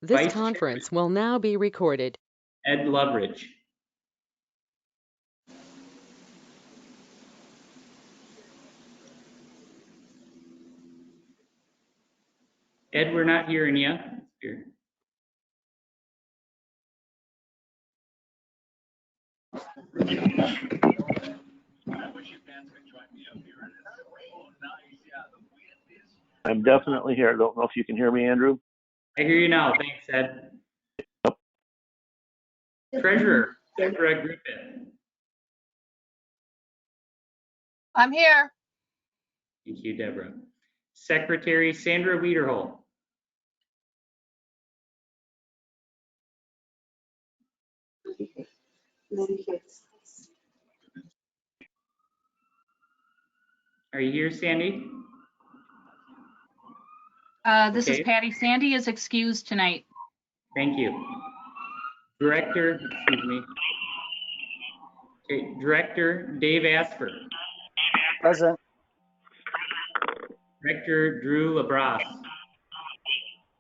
This Vice conference will now be recorded. Ed Loveridge. Ed, we're not hearing you. Here. I'm definitely here. I don't know if you can hear me, Andrew. I hear you now. Thanks, Ed. Treasurer, Deborah Griffin. I'm here. Thank you, Deborah. Secretary Sandra Wiederhole. Are you here, Sandy? This is Patty. Sandy is excused tonight. Thank you. Director, excuse me. Okay, Director Dave Asper. Present. Director Drew Labrosse.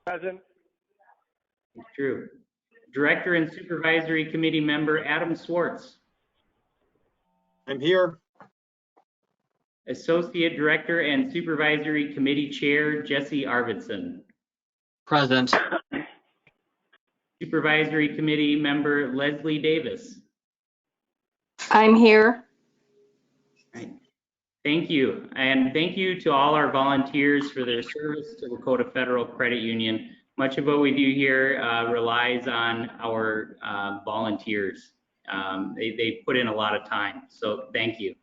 Present. Drew. Director and Supervisory Committee Member Adam Swartz. I'm here. Associate Director and Supervisory Committee Chair Jesse Arvidsson. Present. Supervisory Committee Member Leslie Davis. I'm here. Right. Thank you. And thank you to all our volunteers for their service to Lakota Federal Credit Union. Much of what we do here relies on our volunteers. They put in a lot of time, so thank you.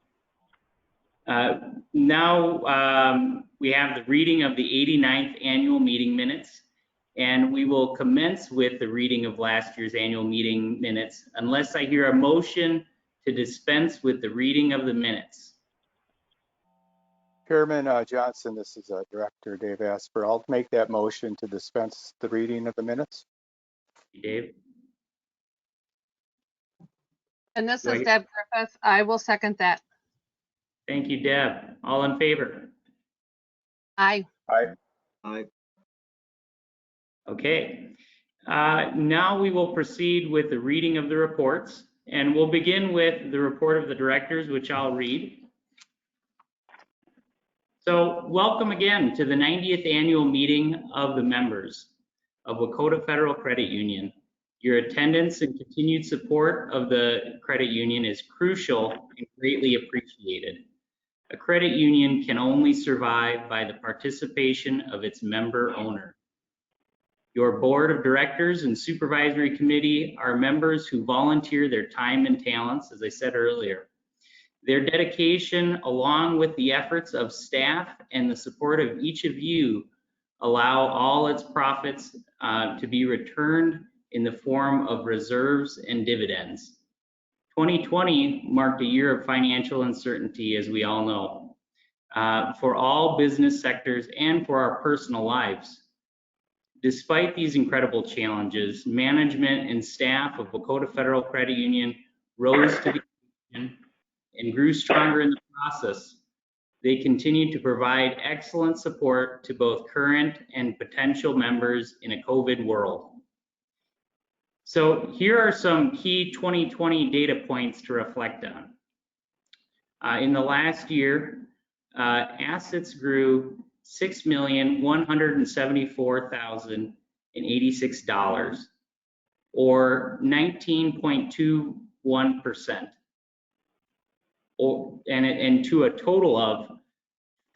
Now we have the reading of the 89th annual meeting minutes, and we will commence with the reading of last year's annual meeting minutes unless I hear a motion to dispense with the reading of the minutes. Chairman Johnson, this is Director Dave Asper. I'll make that motion to dispense the reading of the minutes. Dave? And this is Deb Griffith. I will second that. Thank you, Deb. All in favor? Aye. Aye. Aye. Okay. Now we will proceed with the reading of the reports, and we'll begin with the report of the directors, which I'll read. So welcome again to the 90th annual meeting of the members of Lakota Federal Credit Union. Your attendance and continued support of the credit union is crucial and greatly appreciated. A credit union can only survive by the participation of its member owner. Your board of directors and supervisory committee are members who volunteer their time and talents, as I said earlier. Their dedication, along with the efforts of staff and the support of each of you, allow all its profits to be returned in the form of reserves and dividends. 2020 marked a year of financial uncertainty, as we all know, for all business sectors and for our personal lives. Despite these incredible challenges, management and staff of Lakota Federal Credit Union rose to the occasion and grew stronger in the process. They continue to provide excellent support to both current and potential members in a COVID world. So here are some key 2020 data points to reflect on. In the last year, assets grew $6,174,086, or 19.21%. And to a total of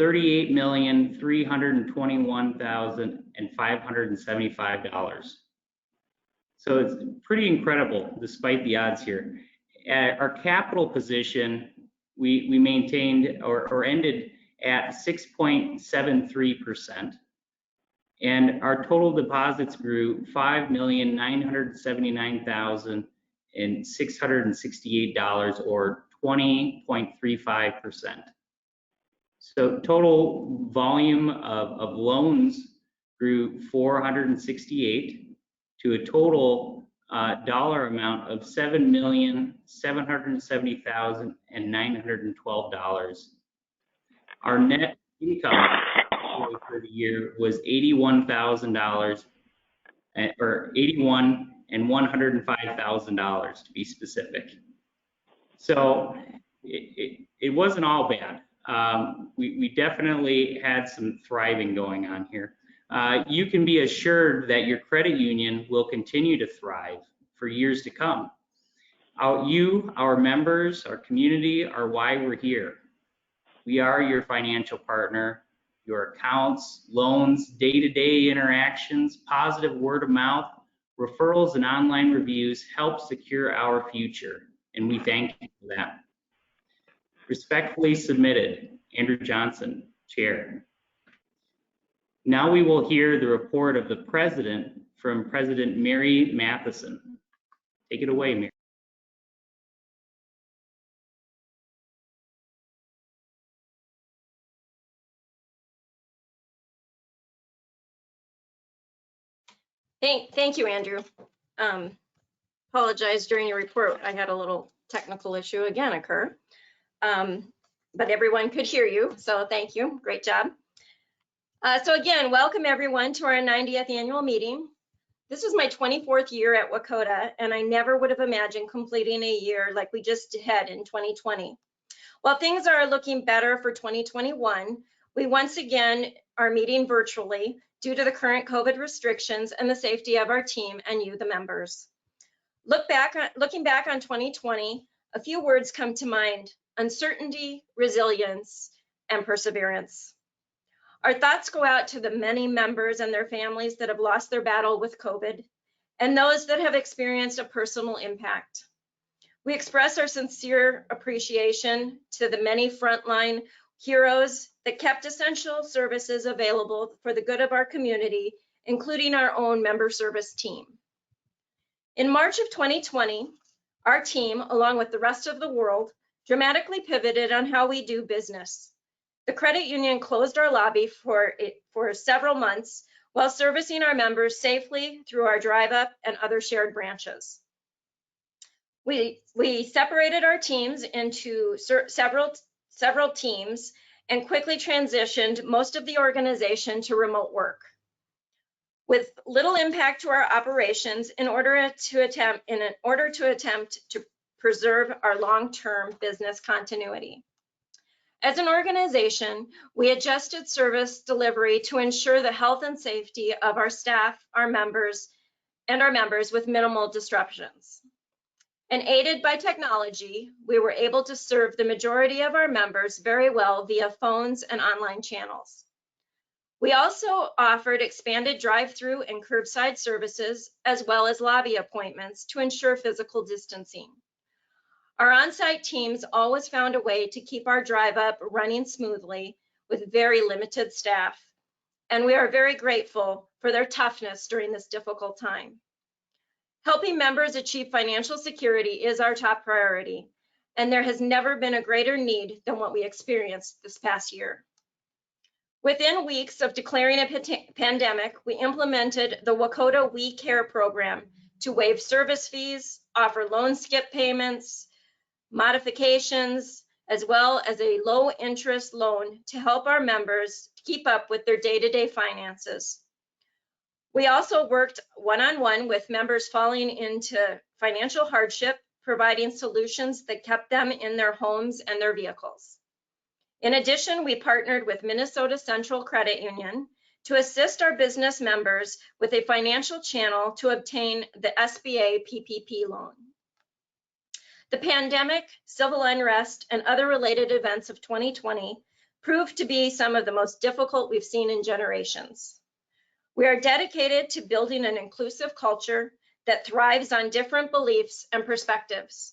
$38,321,575. So it's pretty incredible despite the odds here. Our capital position, we maintained or ended at 6.73%. And our total deposits grew $5,979,668, or 20.35%. So total volume of loans grew 468 to a total dollar amount of $7,770,912. Our net income for the year was $81,000, or $81,000 and $105,000 to be specific. So it wasn't all bad. We definitely had some thriving going on here. You can be assured that your credit union will continue to thrive for years to come. You, our members, our community are why we're here. We are your financial partner. Your accounts, loans, day-to-day interactions, positive word of mouth, referrals, and online reviews help secure our future, and we thank you for that. Respectfully submitted, Andrew Johnson, Chair. Now we will hear the report of the President from President Mary Matheson. Take it away, Mary. Thank you, Andrew. Apologize during your report. I had a little technical issue again occur, but everyone could hear you, so thank you. Great job. So again, welcome everyone to our 90th annual meeting. This is my 24th year at Wakota, and I never would have imagined completing a year like we just had in 2020. While things are looking better for 2021, we once again are meeting virtually due to the current COVID restrictions and the safety of our team and you, the members. Looking back on 2020, a few words come to mind: uncertainty, resilience, and perseverance. Our thoughts go out to the many members and their families that have lost their battle with COVID and those that have experienced a personal impact. We express our sincere appreciation to the many frontline heroes that kept essential services available for the good of our community, including our own member service team. In March of 2020, our team, along with the rest of the world, dramatically pivoted on how we do business. The credit union closed our lobby for several months while servicing our members safely through our drive-up and other shared branches. We separated our teams into several teams and quickly transitioned most of the organization to remote work, with little impact to our operations in order to attempt to preserve our long-term business continuity. As an organization, we adjusted service delivery to ensure the health and safety of our staff, our members with minimal disruptions. And aided by technology, we were able to serve the majority of our members very well via phones and online channels. We also offered expanded drive-through and curbside services, as well as lobby appointments to ensure physical distancing. Our on-site teams always found a way to keep our drive-up running smoothly with very limited staff, and we are very grateful for their toughness during this difficult time. Helping members achieve financial security is our top priority, and there has never been a greater need than what we experienced this past year. Within weeks of declaring a pandemic, we implemented the Wakota We Care program to waive service fees, offer loan skip payments, modifications, as well as a low interest loan to help our members keep up with their day-to-day finances. We also worked one-on-one with members falling into financial hardship, providing solutions that kept them in their homes and their vehicles. In addition, we partnered with Minnesota Central Credit Union to assist our business members with a financial channel to obtain the SBA PPP loan. The pandemic, civil unrest, and other related events of 2020 proved to be some of the most difficult we've seen in generations. We are dedicated to building an inclusive culture that thrives on different beliefs and perspectives.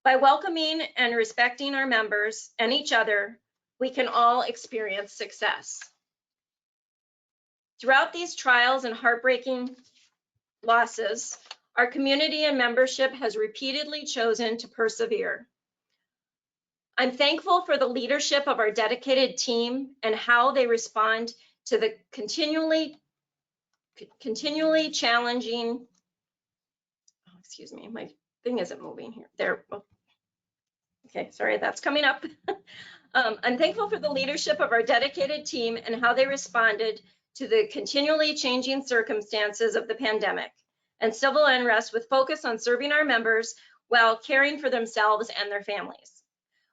By welcoming and respecting our members and each other, we can all experience success. Throughout these trials and heartbreaking losses, our community and membership has repeatedly chosen to persevere. I'm thankful for the leadership of our dedicated team and how they respond to the continually challenging, excuse me, my thing isn't moving here. There, oh. Okay, sorry, that's coming up. I'm thankful for the leadership of our dedicated team and how they responded to the continually changing circumstances of the pandemic and civil unrest with focus on serving our members while caring for themselves and their families.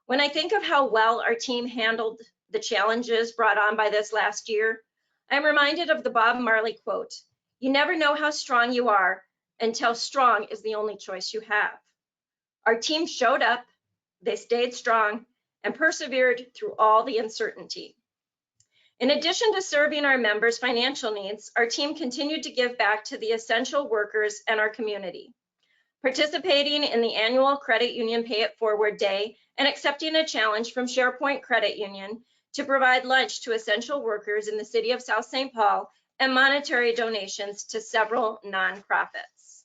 When I think of how well our team handled the challenges brought on by this last year, I'm reminded of the Bob Marley quote, "You never know how strong you are until strong is the only choice you have." Our team showed up, they stayed strong, and persevered through all the uncertainty. In addition to serving our members' financial needs, our team continued to give back to the essential workers and our community, participating in the annual Credit Union Pay It Forward Day and accepting a challenge from SharePoint Credit Union to provide lunch to essential workers in the city of South St. Paul and monetary donations to several nonprofits.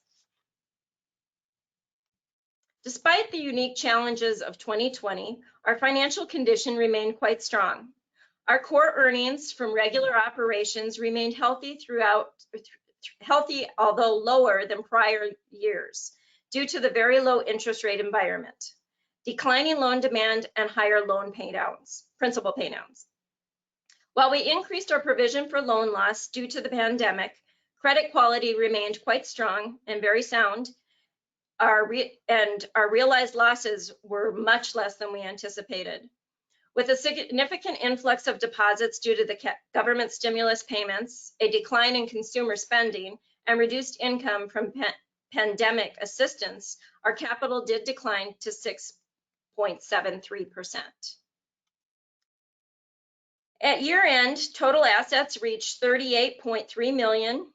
Despite the unique challenges of 2020, our financial condition remained quite strong. Our core earnings from regular operations remained healthy, although lower than prior years due to the very low interest rate environment, declining loan demand, and higher loan paydowns, principal paydowns. While we increased our provision for loan loss due to the pandemic, credit quality remained quite strong and very sound. Our realized losses were much less than we anticipated. With a significant influx of deposits due to the government stimulus payments, a decline in consumer spending, and reduced income from pandemic assistance, our capital did decline to 6.73%. At year end, total assets reached $38.3 million,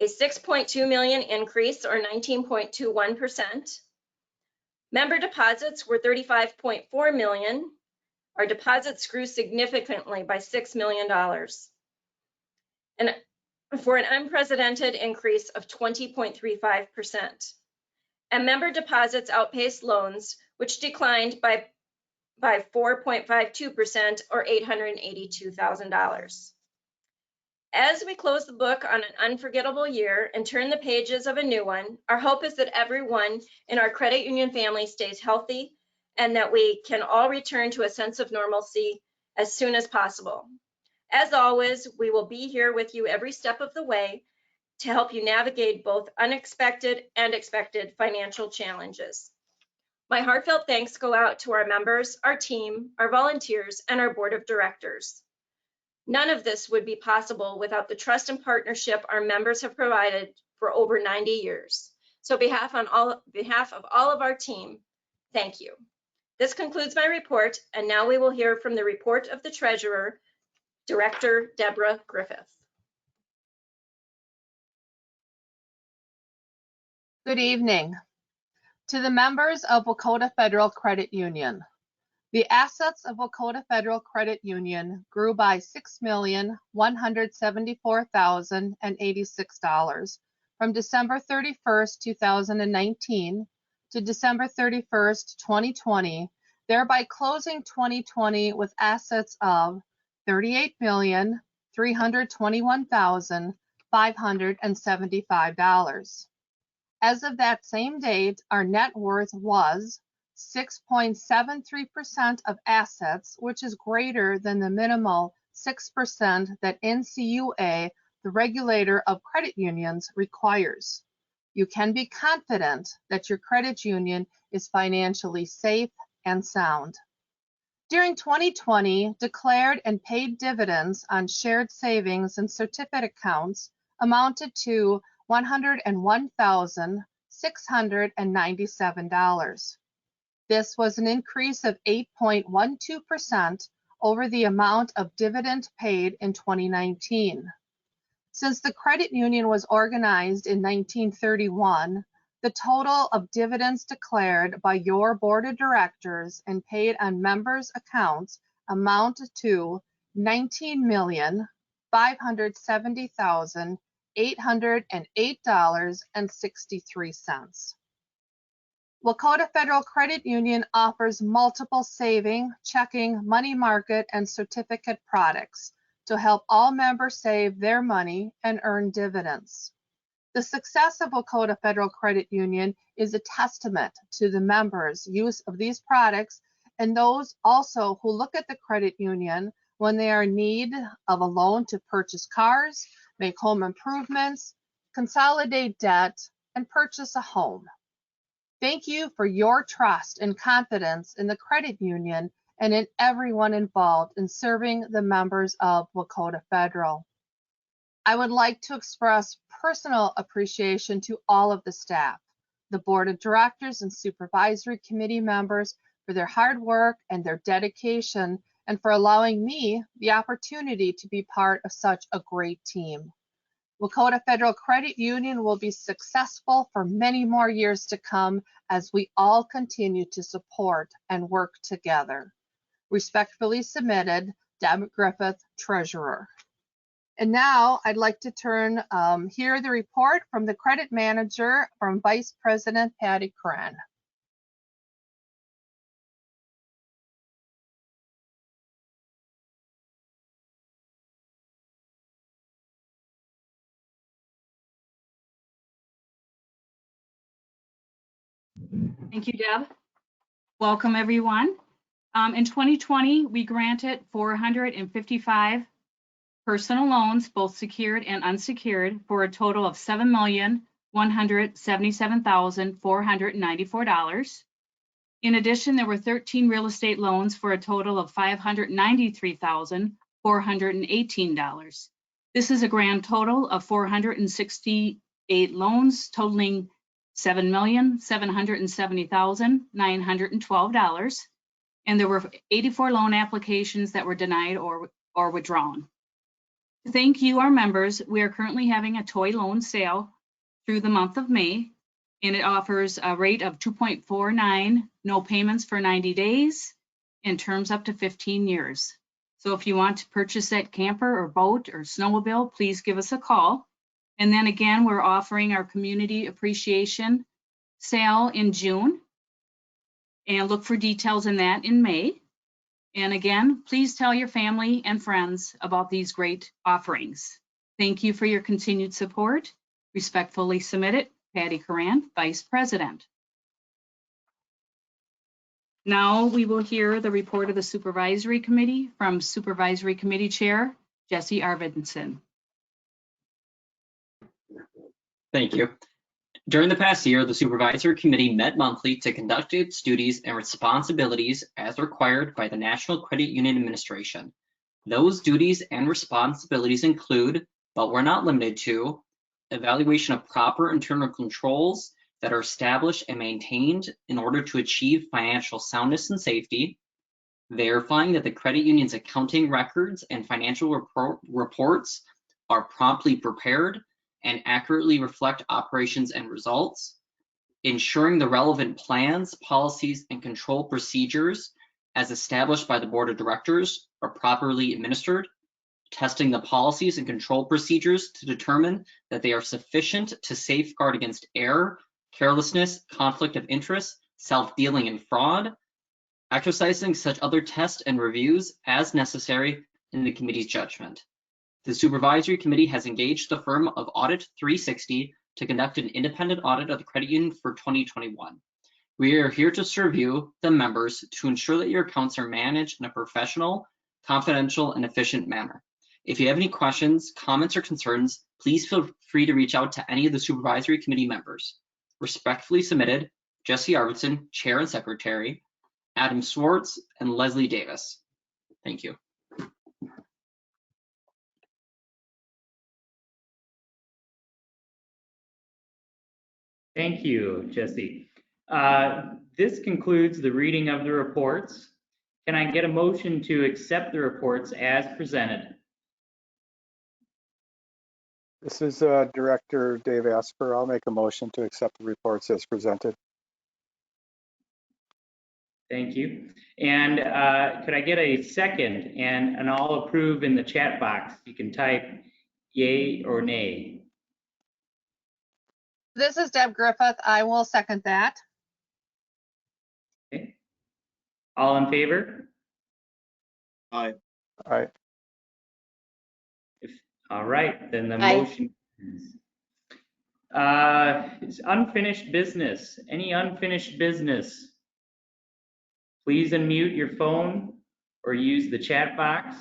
a $6.2 million increase or 19.21%. Member deposits were $35.4 million. Our deposits grew significantly by $6 million, and for an unprecedented increase of 20.35%. And member deposits outpaced loans, which declined by 4.52% or $882,000. As we close the book on an unforgettable year and turn the pages of a new one, our hope is that everyone in our credit union family stays healthy and that we can all return to a sense of normalcy as soon as possible. As always, we will be here with you every step of the way to help you navigate both unexpected and expected financial challenges. My heartfelt thanks go out to our members, our team, our volunteers, and our board of directors. None of this would be possible without the trust and partnership our members have provided for over 90 years. So on behalf of all of our team, thank you. This concludes my report, and now we will hear from the report of the Treasurer, Director Deborah Griffith. Good evening. To the members of Wacota Federal Credit Union, the assets of Wacota Federal Credit Union grew by $6,174,086 from December 31st, 2019 to December 31st, 2020, thereby closing 2020 with assets of $38,321,575. As of that same date, our net worth was 6.73% of assets, which is greater than the minimal 6% that NCUA, the regulator of credit unions, requires. You can be confident that your credit union is financially safe and sound. During 2020, declared and paid dividends on shared savings and certificate accounts amounted to $101,697. This was an increase of 8.12% over the amount of dividend paid in 2019. Since the credit union was organized in 1931, the total of dividends declared by your board of directors and paid on members' accounts amounted to $19,570,808.63. Wacota Federal Credit Union offers multiple saving, checking, money market, and certificate products to help all members save their money and earn dividends. The success of Wacota Federal Credit Union is a testament to the members' use of these products and those also who look at the credit union when they are in need of a loan to purchase cars, make home improvements, consolidate debt, and purchase a home. Thank you for your trust and confidence in the credit union and in everyone involved in serving the members of Wakota Federal. I would like to express personal appreciation to all of the staff, the board of directors and supervisory committee members for their hard work and their dedication, and for allowing me the opportunity to be part of such a great team. Wakota Federal Credit Union will be successful for many more years to come as we all continue to support and work together. Respectfully submitted, Deb Griffith, Treasurer. And now I'd like to hear the report from the credit manager from Vice President Patty Curran. Thank you, Deb. Welcome, everyone. In 2020, we granted 455 personal loans, both secured and unsecured, for a total of $7,177,494. In addition, there were 13 real estate loans for a total of $593,418. This is a grand total of 468 loans totaling $7,770,912. And there were 84 loan applications that were denied or withdrawn. Thank you, our members. We are currently having a toy loan sale through the month of May, and it offers a rate of 2.49, no payments for 90 days, and terms up to 15 years. So if you want to purchase that camper or boat or snowmobile, please give us a call. And then again, we're offering our community appreciation sale in June, and look for details in that in May. And again, please tell your family and friends about these great offerings. Thank you for your continued support. Respectfully submitted, Patty Curran, Vice President. Now we will hear the report of the Supervisory Committee from Supervisory Committee Chair, Jesse Arvidsson. Thank you. During the past year, the Supervisory Committee met monthly to conduct its duties and responsibilities as required by the National Credit Union Administration. Those duties and responsibilities include, but were not limited to, evaluation of proper internal controls that are established and maintained in order to achieve financial soundness and safety, verifying that the credit union's accounting records and financial reports are promptly prepared and accurately reflect operations and results, ensuring the relevant plans, policies, and control procedures as established by the Board of Directors are properly administered, testing the policies and control procedures to determine that they are sufficient to safeguard against error, carelessness, conflict of interest, self-dealing, and fraud, exercising such other tests and reviews as necessary in the committee's judgment. The Supervisory Committee has engaged the firm of Audit 360 to conduct an independent audit of the credit union for 2021. We are here to serve you, the members, to ensure that your accounts are managed in a professional, confidential, and efficient manner. If you have any questions, comments, or concerns, please feel free to reach out to any of the Supervisory Committee members. Respectfully submitted, Jesse Arvidsson, Chair and Secretary, Adam Swartz, and Leslie Davis. Thank you. Thank you, Jesse. This concludes the reading of the reports. Can I get a motion to accept the reports as presented? This is Director Dave Asper. I'll make a motion to accept the reports as presented. Thank you. And could I get a second? And I'll approve in the chat box. You can type yay or nay. This is Deb Griffith. I will second that. Okay. All in favor? Aye. Aye. All right, then the Aye. motion is unfinished business. Any unfinished business? Please unmute your phone or use the chat box.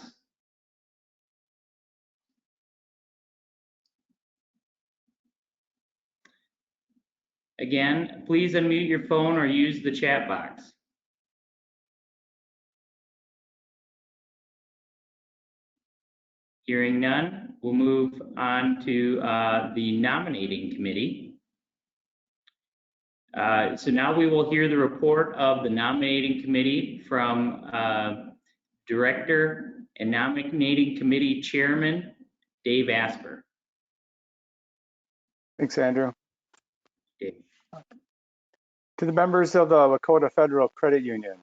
Again, please unmute your phone or use the chat box. Hearing none, we'll move on to the nominating committee. So now we will hear the report of the nominating committee from Director and Nominating Committee Chairman Dave Asper. Thanks, Andrew. Dave. To the members of the Wacota Federal Credit Union,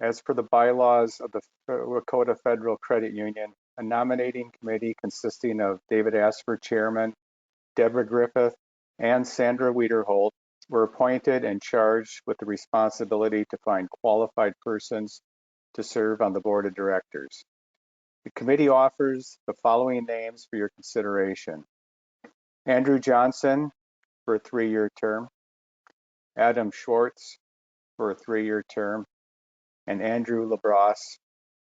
as per the bylaws of the Wacota Federal Credit Union, a nominating committee consisting of David Asper, Chairman, Deborah Griffith, and Sandra Wiederholt were appointed and charged with the responsibility to find qualified persons to serve on the board of directors. The committee offers the following names for your consideration: Andrew Johnson for a 3-year term, Adam Schwartz for a 3-year term, and Andrew LaBrosse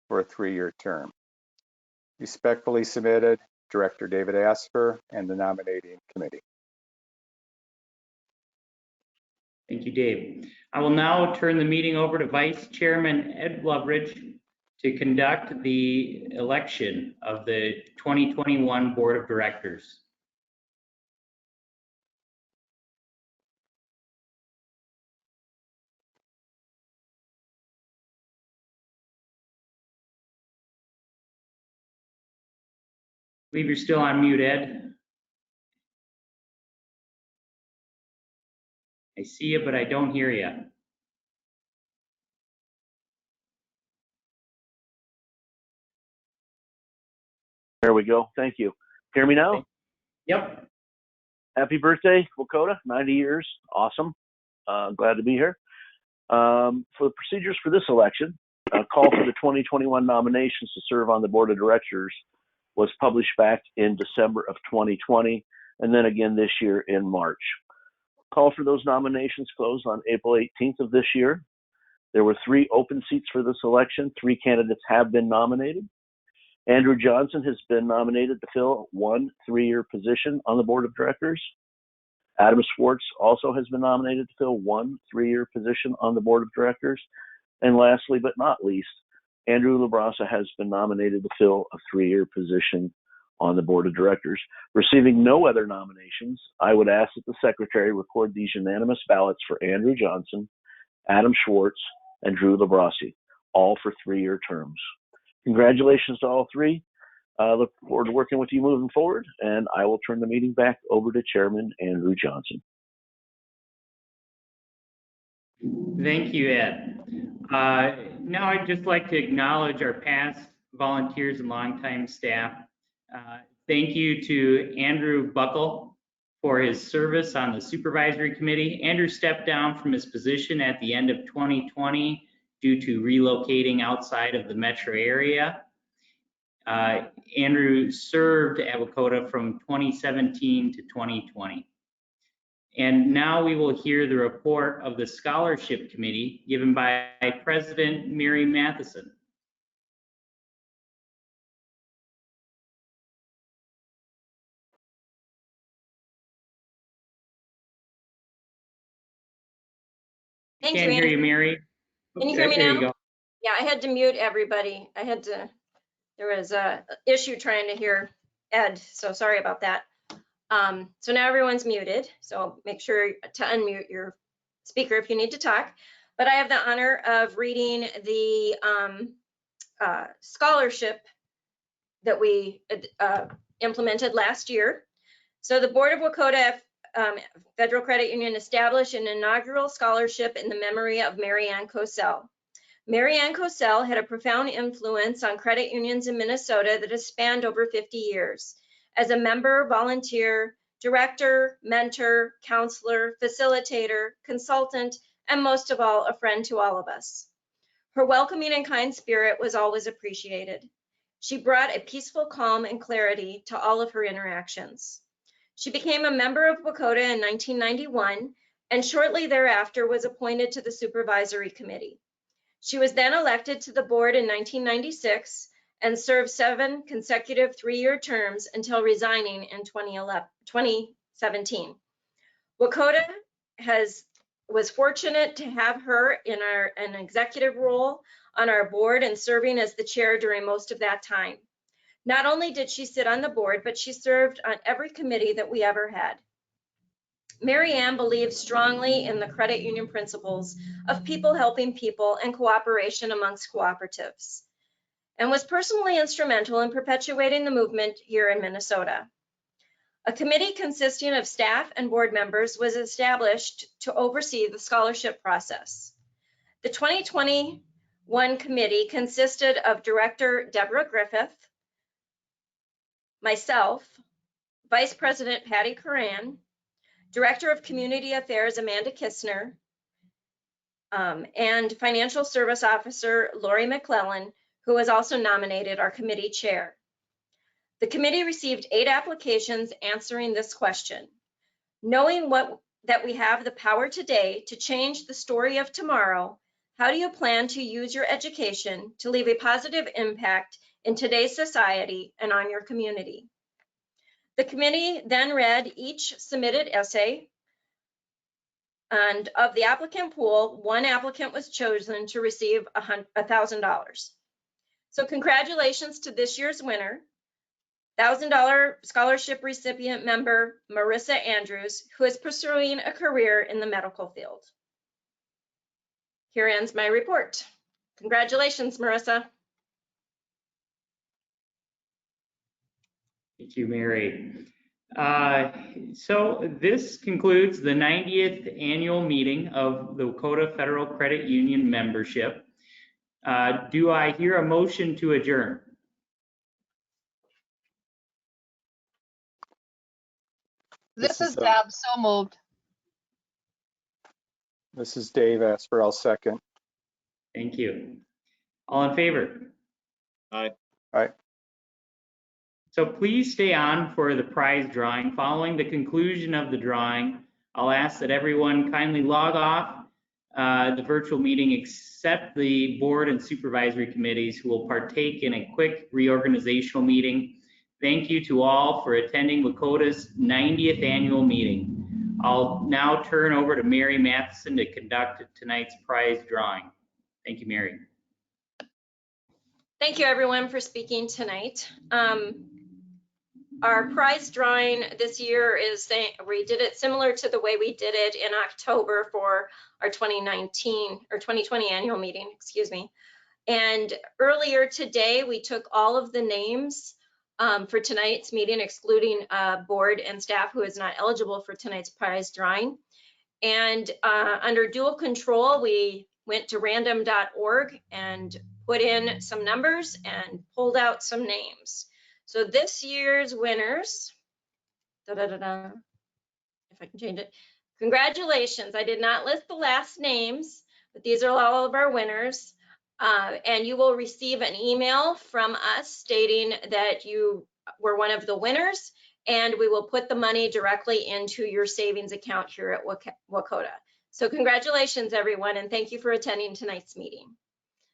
for a 3-year term. Respectfully submitted, Director David Asper and the nominating committee. Thank you, Dave. I will now turn the meeting over to Vice Chairman Ed Loveridge to conduct the election of the 2021 Board of Directors. I believe you're still on mute, Ed. I see you, but I don't hear you. There we go. Thank you. Hear me now? Yep. Happy birthday, Wacota. 90 years. Awesome. Glad to be here. For the procedures for this election, a call for the 2021 nominations to serve on the board of directors was published back in December of 2020, and then again this year in March. Call for those nominations closed on April 18th of this year. There were 3 open seats for this election. 3 candidates have been nominated. Andrew Johnson has been nominated to fill 1 3-year position on the board of directors. Adam Schwartz also has been nominated to fill 1 3-year position on the board of directors. And lastly, but not least, Andrew LaBrosse has been nominated to fill a 3-year position on the board of directors. Receiving no other nominations, I would ask that the secretary record these unanimous ballots for Andrew Johnson, Adam Schwartz, and Drew LaBrosse, all for 3-year terms. Congratulations to all 3. Look forward to working with you moving forward, and I will turn the meeting back over to Chairman Andrew Johnson. Thank you, Ed. Now I'd just like to acknowledge our past volunteers and longtime staff. Thank you to Andrew Buckle for his service on the supervisory committee. Andrew stepped down from his position at the end of 2020 due to relocating outside of the metro area. Andrew served at Wacota from 2017 to 2020. And now we will hear the report of the scholarship committee given by President Mary Matheson. Thank you, Can't hear Andrew. you, Mary. Can you hear me There now? you go. Yeah, I had to mute everybody. There was a issue trying to hear Ed, so sorry about that. So now everyone's muted, so make sure to unmute your speaker if you need to talk. But I have the honor of reading the scholarship that we implemented last year. So the Board of Wacota Federal Credit Union established an inaugural scholarship in the memory of Mary Ann Cosell. Mary Ann Cosell had a profound influence on credit unions in Minnesota that has spanned over 50 years. As a member, volunteer, director, mentor, counselor, facilitator, consultant, and most of all, a friend to all of us. Her welcoming and kind spirit was always appreciated. She brought a peaceful calm and clarity to all of her interactions. She became a member of Wacota in 1991 and shortly thereafter was appointed to the supervisory committee. She was then elected to the board in 1996 and served 7 consecutive 3-year terms until resigning in 2017. Wacota was fortunate to have her in an executive role on our board and serving as the chair during most of that time. Not only did she sit on the board, but she served on every committee that we ever had. Mary Ann believed strongly in the credit union principles of people helping people and cooperation amongst cooperatives, and was personally instrumental in perpetuating the movement here in Minnesota. A committee consisting of staff and board members was established to oversee the scholarship process. The 2021 committee consisted of Director Deborah Griffith, myself, Vice President Patty Curran, Director of Community Affairs Amanda Kistner, and Financial Service Officer Lori McClellan, who was also nominated our committee chair. The committee received 8 applications answering this question. Knowing that we have the power today to change the story of tomorrow, how do you plan to use your education to leave a positive impact in today's society and on your community? The committee then read each submitted essay, and of the applicant pool, 1 applicant was chosen to receive $1,000. So congratulations to this year's winner, $1,000 scholarship recipient member Marissa Andrews, who is pursuing a career in the medical field. Here ends my report. Congratulations, Marissa. Thank you, Mary. So this concludes the 90th annual meeting of the Wacota Federal Credit Union membership. Do I hear a motion to adjourn? This is Deb, so moved. This is Dave Asper, I'll second. Thank you. All in favor? Aye. Aye. So please stay on for the prize drawing. Following the conclusion of the drawing, I'll ask that everyone kindly log off the virtual meeting except the board and supervisory committees who will partake in a quick reorganizational meeting. Thank you to all for attending Wacota's 90th annual meeting. I'll now turn over to Mary Matheson to conduct tonight's prize drawing. Thank you, Mary. Thank you, everyone, for speaking tonight. Our prize drawing this year is, we did it similar to the way we did it in October for our 2020 annual meeting, excuse me. And earlier today, we took all of the names for tonight's meeting, excluding board and staff who is not eligible for tonight's prize drawing. And under dual control, we went to random.org and put in some numbers and pulled out some names. So this year's winners, if I can change it, congratulations. I did not list the last names, but these are all of our winners. And you will receive an email from us stating that you were one of the winners, and we will put the money directly into your savings account here at Wacota. So congratulations, everyone, and thank you for attending tonight's meeting.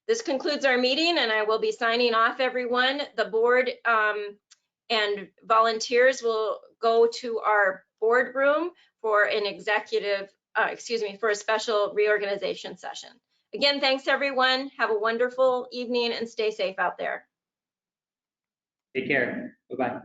This concludes our meeting, and I will be signing off, everyone. The board and volunteers will go to our boardroom for an for a special reorganization session. Again, thanks, everyone. Have a wonderful evening and stay safe out there. Take care. Bye-bye.